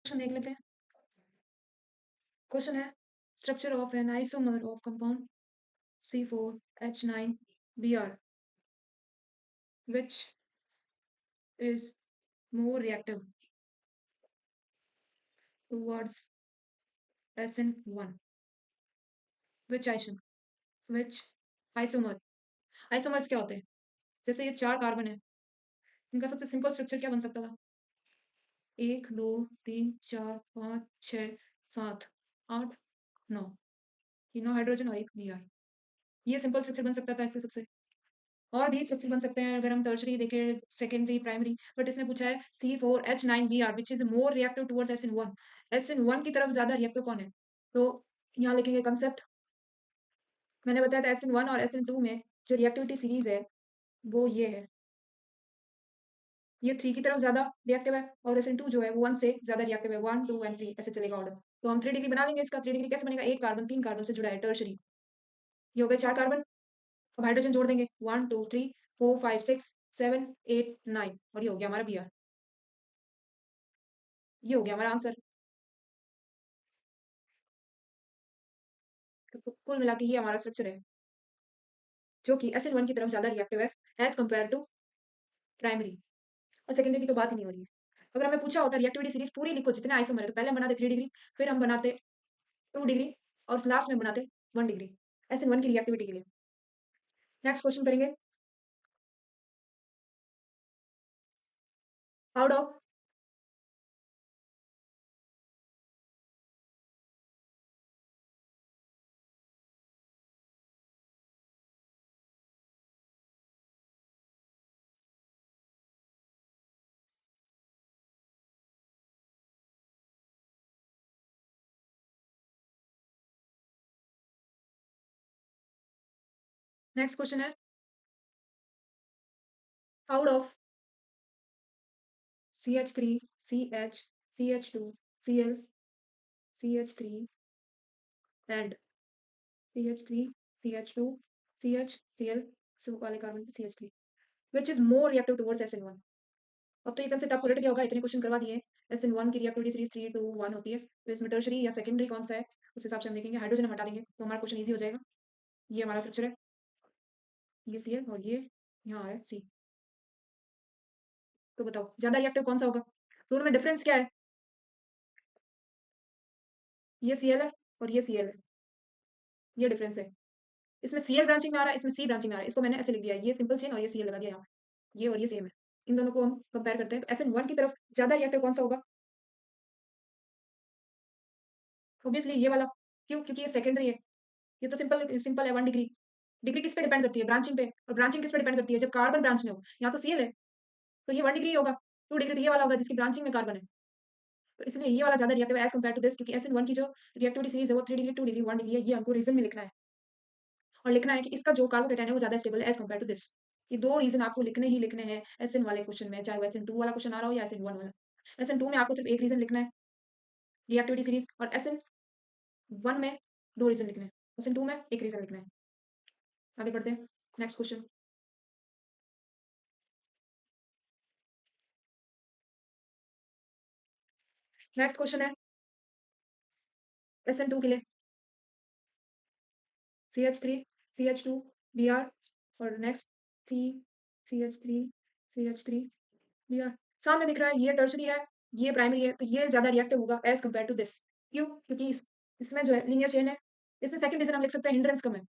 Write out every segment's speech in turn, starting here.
Question देख लेते हैं। क्वेश्चन है structure of an isomer of compound C4H9Br which is more reactive towards SN1. which isomer isomers क्या होते हैं? जैसे ये 4 कार्बन है, इनका सबसे सिंपल स्ट्रक्चर क्या बन सकता था? 1 2 3 4 5 6 7 8 9, ये 9 हाइड्रोजन और 1 Br। ये सिंपल स्ट्रक्चर बन सकता था इससे सबसे। और भी स्ट्रक्चर बन सकते हैं अगर हम टर्शरी देखें, सेकेंडरी, प्राइमरी, बट इसने पूछा है C4H9Br which is more reactive towards SN1। SN1 की तरफ ज्यादा रिएक्टिव कौन है? तो यहाँ लिखेंगे कंसेप्ट। मैंने बताया था SN1 और SN2 में जो रिएक्टिविटी सीरीज है वो ये है, ये 3 की तरफ ज्यादा रिएक्टिव है और SN2 जो है वो 1 से ज्यादा रिएक्टिव है। 1 2 एंड 3 ऐसे चलेगा ऑर्डर। तो हम 3 डिग्री बना लेंगे इसका। 3 डिग्री कैसे बनेगा? एक कार्बन 3 कार्बन से जुड़ा है, टर्शरी। ये हो गए 4 कार्बन। अब हाइड्रोजन जोड़ देंगे, 1 2 3 4 5 6 7 8 9 और ये हो गया हमारा Br। ये हो गया हमारा आंसर। तो कुल मिला के ये हमारा स्ट्रक्चर है जो कि SN1 की तरफ ज्यादा रिएक्टिव है एज कंपेयर टू प्राइमरी। और सेकेंडरी की तो बात ही नहीं हो रही है। अगर हमें पूछा होता रिएक्टिविटी सीरीज पूरी लिखो जितने आइसोमर है, तो पहले हम बनाते 3 डिग्री, फिर हम बनाते 2 डिग्री और लास्ट में बनाते 1 डिग्री SN1 की रिएक्टिविटी के लिए। नेक्स्ट क्वेश्चन करेंगे। आउट ऑफ नेक्स्ट क्वेश्चन है out of CH3 CH CH2 Cl CH3 and CH3 CH2 CH Cl वाले कार्बन पे CH3 which is more reactive towards SN1। अब तो ये कंसेप्ट आपको रट गया होगा, इतने क्वेश्चन करवा दिए। SN1 की रिएक्टिविटी सीरीज 3 2 1 होती है, तो इसमें टर्शरी या सेकेंडरी कौन सा है उस हिसाब से हम देखेंगे। हाइड्रोजन हम हटा देंगे तो हमारा क्वेश्चन इजी हो जाएगा। ये हमारा स्ट्रक्चर है, ये Cl और ये यहाँ आ रहा है C। तो बताओ ज्यादा रिएक्टिव कौन सा होगा? दोनों में डिफरेंस क्या है? ये Cl है और ये Cl है, ये डिफरेंस है। इसमें Cl ब्रांचिंग में आ रहा है, इसमें C ब्रांचिंग में आ रहा है। इसको मैंने ऐसे लिख दिया, ये सिंपल चेन और ये Cl लगा दिया यहाँ पे। ये और ये सेम है। इन दोनों को हम कंपेयर करते हैं तो SN1 की तरफ ज्यादा रिएक्टिव कौन सा होगा? ऑब्वियसली ये वाला। क्यों? क्योंकि ये सेकेंडरी है। ये तो सिंपल सिंपल है, 1 डिग्री। डिग्री किस पे डिपेंड करती है? ब्रांचिंग पे। और ब्रांचिंग किस पे डिपेंड करती है? जब कार्बन ब्रांच में हो। यहाँ तो Cl है तो ये 1 डिग्री होगा। 2 डिग्री तो ये वाला होगा जिसकी ब्रांचिंग में कार्बन है। तो इसलिए ये वाला ज्यादा रिएक्टिव है एज कंपेयर टू दिस, क्योंकि SN1 की जो रिएक्टिविटी सीरीज है वो 3 डिग्री 2 डिग्री 1 डिग्री है। ये हमको रीजन में लिखना है और लिखना है कि इसका जो कार्बोकेटाइन है वो ज्यादा स्टेबल है एज कंपेयर टू दिस। ये 2 रीजन आपको लिखने ही लिखने हैं SN वाले क्वेश्चन में, चाहे वो SN2 वाला क्वेश्चन आ रहा हो या SN1 वाला। SN2 में आपको सिर्फ एक रीजन लिखना है रिएक्टिविटी सीरीज, और SN1 में 2 रीजन लिखने हैं, SN2 में एक रीजन लिखना है। आगे बढ़ते हैं। Next question. नेक्स्ट क्वेश्चन है SN2 के लिए CH3 CH2 Br और नेक्स्ट CH3 CH3 Br। सामने दिख रहा है ये टर्शरी है, ये प्राइमरी है, तो ये ज्यादा रिएक्टिव होगा एज कंपेयर टू दिस। क्यों? क्योंकि इसमें जो है लीनियर चेन है। इसमें सेकंड रीजन हम लिख सकते हैं हिंड्रेंस कम है।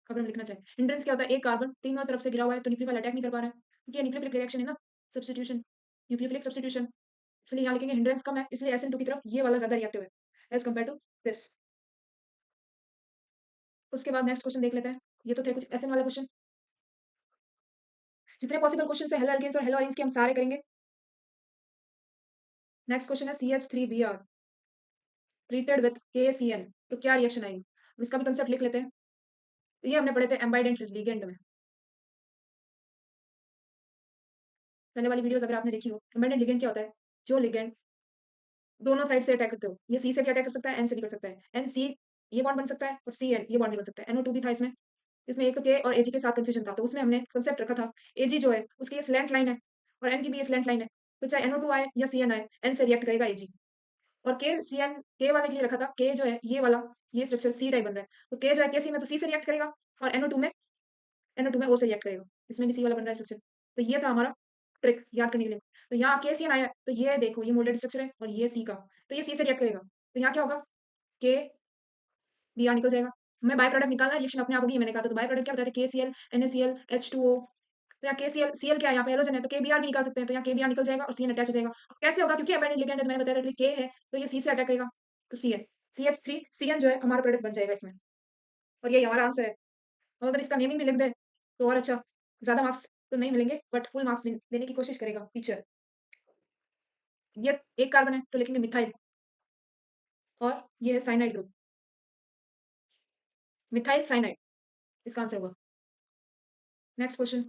अगर हम लिखना चाहें हिंड्रेंस क्या होता है? एक कार्बन तीनों तरफ से गिरा हुआ है तो न्यूक्लियोफाइल अटैक नहीं कर पा रहा है, क्योंकि ये न्यूक्लियोफिलिक रिएक्शन है ना, सब्स्टिट्यूशन, न्यूक्लियोफिलिक सब्स्टिट्यूशन। इसलिए यहाँ लिखेंगे हिंड्रेंस कम है, इसलिए SN2 की तरफ ये वाला ज्यादा रिएक्टिव है एज कंपेयर टू दिस। उसके बाद नेक्स्ट क्वेश्चन देख लेते हैं। ये तो थे कुछ SN वाले क्वेश्चन। जितने पॉसिबल क्वेश्चन है हेलो एल्केन्स और हेलो अरीन्स के हम सारे करेंगे। नेक्स्ट क्वेश्चन है CH3Br ट्रीटेड विद KCl तो क्या रिएक्शन आएगी? इसका भी कंसेप्ट लिख लेते हैं। तो ये हमने पढ़े थे एम्बाइडेंट लिगेंड में, पहले वाली वीडियोस अगर आपने देखी हो। एम्बाइडेंट लिगेंड क्या होता है? जो लिगेंड दोनों साइड से अटैक करते हो, ये सी से भी अटैक कर सकता है, एन से भी कर सकता है। एन सी ये बॉन्ड बन सकता है और सी एन ये बॉन्ड भी बन सकता है। NO2 भी था इसमें। इसमें एक के और एजी के साथ कंफ्यूजन था, तो उसमें हमने कंसेप्ट रखा था एजी जो है उसकी ये स्लैंट लाइन है और एन की भी ये स्लैंट लाइन है, तो चाहे NO2 आए या CN आए, एन से रिएक्ट करेगा एजी। और के वाले के लिए रखा था, के जो है ये वाला, ये स्ट्रक्चर सी टाइप बन रहा है, तो के जो है के सी में तो सी से रिएक्ट करेगा, और NO2 में ओ से रिएक्ट करेगा, इसमें भी सी वाला बन रहा है स्ट्रक्चर। तो ये था हमारा ट्रिक याद करने के लिए। तो यहाँ के सी एन आया है, तो ये देखो ये मोल्डेड स्ट्रक्चर है और ये सी का, तो ये सी से रिएक्ट करेगा, तो यहाँ क्या होगा, के बी आर निकल जाएगा। मैं बाय प्रोडक्ट निकालना, रिएक्शन अपने आप होगी, मैंने कहा था। तो बाय प्रोडक्ट क्या बताते हैं, के सी एल, NaCl, H2O। तो यहाँ के सी एल क्या है, यहाँ पे हेलोजन है, तो के बी आर भी निकाल सकते हैं, तो यहाँ के बी आर निकल जाएगा और सी एन अटैच हो जाएगा। कैसे होगा, क्योंकि अबैंडेंट लिगेंड है, तो मैंने बताया था के है, तो ये सी से अटैक करेगा, तो सी एन, CH3 CN जो है हमारा प्रोडक्ट बन जाएगा इसमें, और यही हमारा आंसर है। और अगर इसका नेमिंग भी लिख दे तो और अच्छा, ज्यादा मार्क्स तो नहीं मिलेंगे बट फुल मार्क्स देने की कोशिश करेगा टीचर। ये एक कार्बन है तो लिखेंगे मिथाइल, और ये है साइनाइड ग्रुप, मिथाइल साइनाइड इसका आंसर होगा। Next question.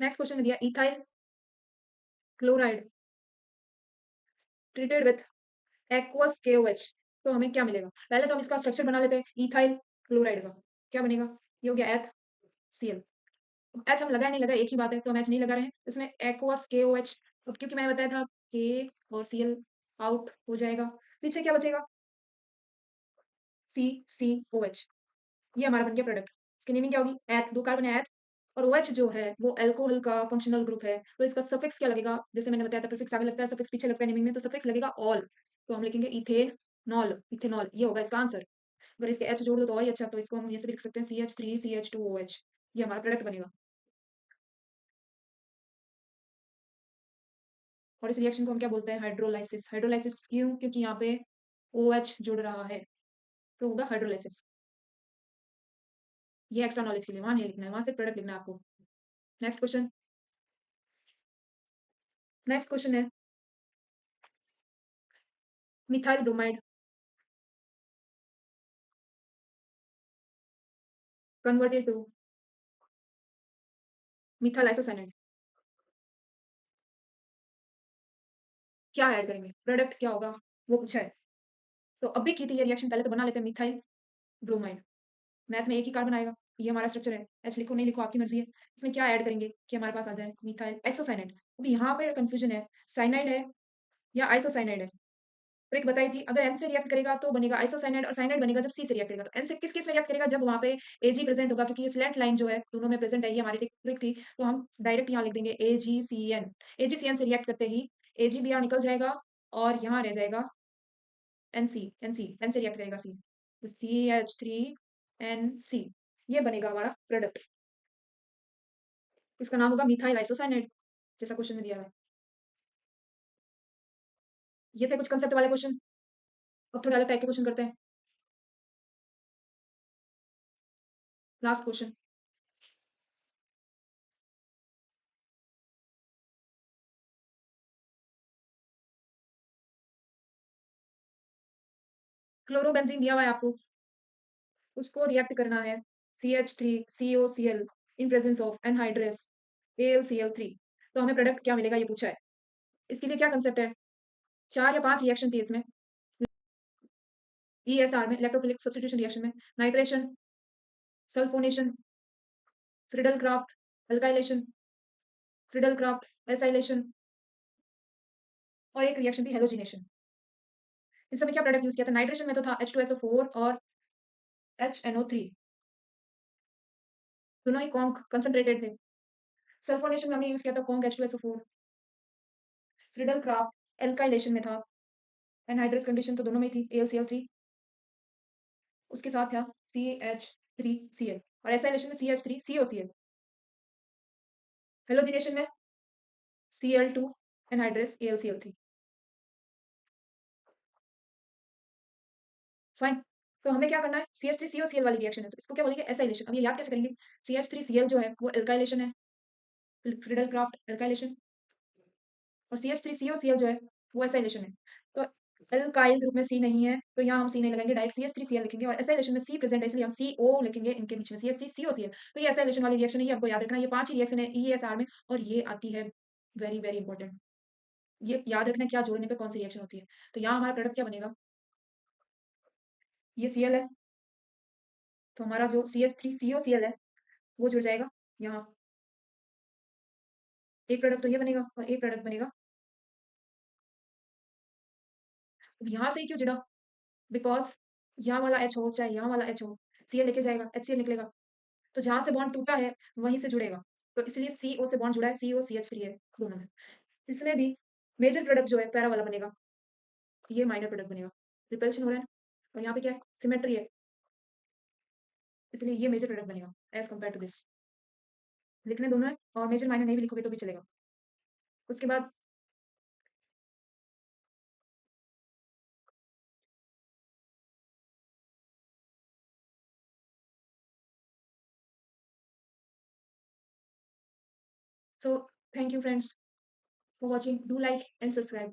नेक्स्ट क्वेश्चन दिया, ethyl chloride treated with aqueous KOH, तो हमें क्या मिलेगा। पहले तो हम इसका स्ट्रक्चर बना लेते हैं इथाइल क्लोराइड का, क्या बनेगा, ये हो गया एच Cl। एच हम लगाए नहीं लगाए एक ही बात है, तो हम एच नहीं लगा रहे हैं इसमें, एक्वस KOH। अब क्योंकि मैंने बताया था के और Cl आउट हो जाएगा, पीछे क्या बचेगा, CCOH, ये हमारा बन गया प्रोडक्ट। इसकी नेमिंग क्या होगी, एथ, दो कार्बन है एथ, और OH जो है वो अल्कोहल का फंक्शनल ग्रुप है, तो इसका सफिक्स क्या लगेगा, जैसे मैंने बताया था प्रीफिक्स आगे लगता है, सफिक्स पीछे लगता है नेमिंग में, तो सफिक्स लगेगा ऑल, तो हम लिखेंगे इथेनॉल, इथेनॉल ये होगा इसका आंसर। अगर इसके एच जोड़ दो तो और ही अच्छा, तो इसको हम ये से भी लिख सकते हैं CH3CH2OH, ये हमारा प्रोडक्ट बनेगा। और इस रिएक्शन को हम क्या बोलते हैं, हाइड्रोलाइसिस। हाइड्रोलाइसिस क्यों, क्योंकि यहाँ पे OH जुड़ रहा है, तो होगा हाइड्रोलाइसिस। ये एक्स्ट्रा नॉलेज के लिए, वहां नहीं लिखना है, वहां से प्रोडक्ट लिखना है आपको। Next question. नेक्स्ट क्वेश्चन है, methyl bromide converted two methyl isocyanide, क्या ऐड करेंगे, प्रोडक्ट क्या होगा, वो पूछा है। तो अभी की थी ये रिएक्शन, पहले तो बना लेते हैं मिथाइल ब्रोमाइड। मैथ में एक ही कार्बन आएगा, ये हमारा स्ट्रक्चर है, एच लिखो नहीं लिखो आपकी मर्जी है। इसमें क्या ऐड करेंगे कि हमारे पास आ जाए मिथाइल आइसोसाइनाइड। अभी यहाँ पे कंफ्यूजन है, साइनाइड है या आइसोसाइनाइड है। ट्रिक बताई थी, अगर एन से रिएक्ट करेगा तो बनेगा आइसोसाइनाइड, और साइनाइड बनेगा जब सी से रिएक्ट करेगा। तो एन से किस किस में रिएक्ट करेगा, जब वहाँ पे एजी प्रेजेंट होगा, क्योंकि ये स्लैंट लाइन जो है दोनों में प्रेजेंट है, ये हमारी ट्रिक थी। तो हम डायरेक्ट यहाँ लिख देंगे AgCN, AgCN से रिएक्ट करते ही AgBr निकल जाएगा, और यहाँ रह जाएगा एन से रिएक्ट करेगा सी, तो CH3NC, ये बनेगा हमारा प्रोडक्ट। इसका नाम होगा मिथाइल आइसोसाइनाइड, जैसा क्वेश्चन में दिया है। ये थे कुछ कंसेप्ट वाले क्वेश्चन। अब थोड़ा अलग टाइप के क्वेश्चन करते हैं। लास्ट क्वेश्चन, क्लोरोबेंजीन दिया हुआ है आपको, उसको रिएक्ट करना है CH3COCl in presence of anhydrous AlCl3, तो हमें प्रोडक्ट क्या मिलेगा, ये पूछा है। इसके लिए क्या कंसेप्ट है, 4 या 5 रिएक्शन थी इसमें, ESR में, इलेक्ट्रोफिलिक सब्स्टिट्यूशन रिएक्शन में, nitration, sulphonation, Friedel Crafts alkylation, Friedel Crafts acylation, और एक रिएक्शन थी हेलोजिनेशन। इन सब में क्या प्रोडक्ट यूज किया था, नाइट्रेशन में तो था H2SO4 और HNO3, दोनों ही कॉन्क कंसंट्रेटेड थे। सल्फोनेशन में हमने यूज किया था conc H2SO4। Friedel Crafts alkylation में था, एनहाइड्रस कंडीशन तो दोनों में थी, AlCl3, उसके साथ था CH3Cl, और एसाइलेशन में CH3COCl, हेलोजिनेशन में Cl2 एनहाइड्रस AlCl3। फाइन। तो हमें क्या करना है, CH3COCl वाली रिएक्शन है, तो इसको क्या बोलेंगे, एसाइलेशन। अब ये याद कैसे करेंगे, CH3Cl जो है वो एल्काइलेशन है, फ्रिडल क्राफ्ट एल्काइलेशन, और CH3COCl जो है वो एसाइलेशन है। तो एल्काइल ग्रुप में सी नहीं है, तो यहाँ हम सी नहीं लगाएंगे, डायरेक्ट CH3Cl लिखेंगे, और एसाइलेशन में सी प्रेजेंट है इसलिए हम CO लिखेंगे इनके बीच में, CH3COCl। तो ये एसाइलेशन वाली रिएक्शन है, ये आपको याद रखना है। ये 5 ही रिएक्शन है ESR में, और ये आती है वेरी वेरी इंपॉर्टेंट, ये याद रखना है क्या जोड़ने पे कौन सी रिएक्शन होती है। तो यहाँ हमारा प्रोडक्ट क्या बनेगा, ये Cl है, तो हमारा जो CH3COCl है वो जुड़ जाएगा यहाँ। एक प्रोडक्ट तो ये बनेगा और एक प्रोडक्ट बनेगा। अब यहाँ से ही क्यों जुड़ा? बिकॉज यहाँ वाला H हो चाहे यहाँ वाला H हो, Cl लेके जाएगा, HCl निकलेगा। तो जहाँ से बॉन्ड टूटा है वहीं से जुड़ेगा। तो इसलिए CO से बॉन्ड जुड़ा है, COCH3 है दोनों में। इसमें भी मेजर प्रोडक्ट जो है पैरा वाला बनेगा, ये माइनर प्रोडक्ट बनेगा। रिपल्शन हो रहा है और यहाँ पे क्या है, सिमेट्री है, इसलिए ये मेजर प्रोडक्ट बनेगा एज कम्पेयर टू दिस। लिखने दोनों है और मेजर माइनर नहीं भी लिखोगे तो भी चलेगा। उसके बाद so thank you friends for watching. Do like and subscribe.